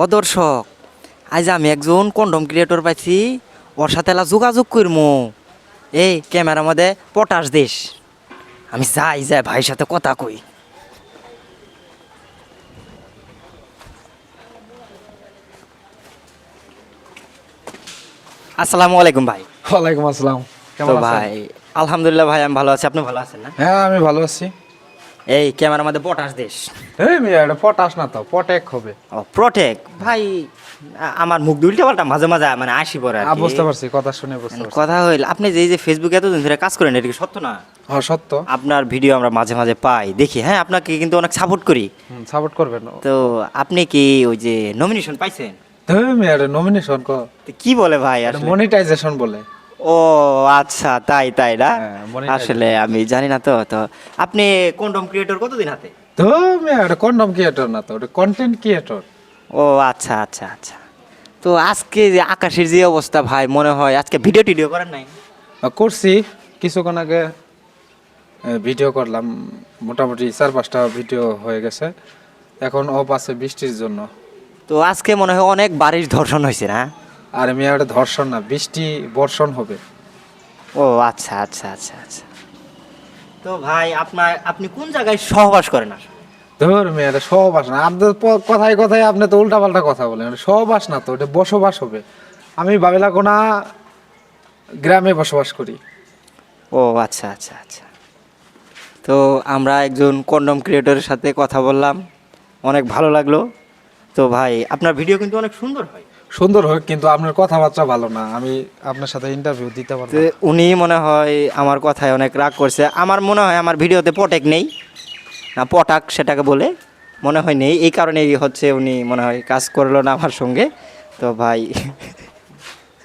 ও দর্শক, আজ আমি একজন কন্ডম ক্রিয়েটর পাইছি, ওর সাথে এলা যোগাযোগ করবো। এই ক্যামেরার মধ্যে পটাশ দেশ, আমি যাই ভাইয়ের সাথে কথা কই। আসসালামু আলাইকুম ভাই। ওয়ালাইকুম আসসালাম। তো কেমন আছেন? ভাই আলহামদুলিল্লাহ ভাই, আমি ভালো আছি, আপনি ভালো আছেন না? হ্যাঁ, আমি ভালো আছি। এই ক্যামেরার মধ্যে পটাশ দেশ। এই মিয়া, এটা পটাশ না তো, পটেক হবে। ও প্রটেক ভাই, আমার মুখ দুইটা পাল্টা মাঝে মাঝে মানে আসি পরে আর কি। বুঝতে পারছি, কথা শুনে বুঝতে পারছি। কথা হইল, আপনি যে ফেসবুকে এতদিন ধরে কাজ করেন, এটা কি সত্য না? হ্যাঁ, সত্য। আপনার ভিডিও আমরা মাঝে মাঝে পাই, দেখি, হ্যাঁ আপনাকে কিন্তু অনেক সাপোর্ট করি। সাপোর্ট করবেন। তো আপনি কি ওই যে নমিনেশন পাইছেন? এই মিয়া, এটা নমিনেশন তো কি বলে ভাই এটা আসলে? মনিটাইজেশন বলে। ও আচ্ছা, তাই না? হ্যাঁ, monetization। আসলে আমি জানি না। তো আপনি কন্ডম ক্রিয়েটর কতদিন হাতে? তো মিয়া, এটা কন্ডম ক্রিয়েটর না তো, এটা কন্টেন্ট ক্রিয়েটর। ও আচ্ছা। তো আজকে যে আকাশের যে অবস্থা ভাই, মনে হয় আজকে ভিডিও টিডিও করেন নাই? করছি কিছুক্ষণ আগে, ভিডিও করলাম। মোটামুটি 4-5টা ভিডিও হয়ে গেছে। এখন অফ আছে বৃষ্টির জন্য। তো আজকে মনে হয় অনেক বারিশ ধর্ষণ হয়েছে না? আর মিয়া, এটা ধর্ষণ না, বৃষ্টি বর্ষণ হবে। ও আচ্ছা। তো ভাই আপনি কোন জায়গায় সহবাস করেন আসলে? ধর মেয়ে, এটা সহবাস না। আপনি তো কথায় কথায় আপনি তো উল্টাপাল্টা কথা বলেন। এটা সহবাস না তো, এটা বসবাস হবে। আমি বাবিলাকোনা গ্রামে বসবাস করি। ও আচ্ছা। তো আমরা একজন কন্ডম ক্রিয়েটরের সাথে কথা বললাম, অনেক ভালো লাগলো। তো ভাই আপনার ভিডিও কিন্তু অনেক সুন্দর হয়। সুন্দর হোক, কিন্তু আপনার কথাবার্তা ভালো না। আমি আপনার সাথে ইন্টারভিউ দিতে পারবো তো না। উনি মনে হয় আমার কথায় অনেক রাগ করছে। আমার মনে হয় আমার ভিডিওতে পটেক নেই, না পটাক সেটাকে বলে, মনে হয় নেই। এই কারণেই হচ্ছে উনি মনে হয় কাজ করলো না আমার সঙ্গে। তো ভাই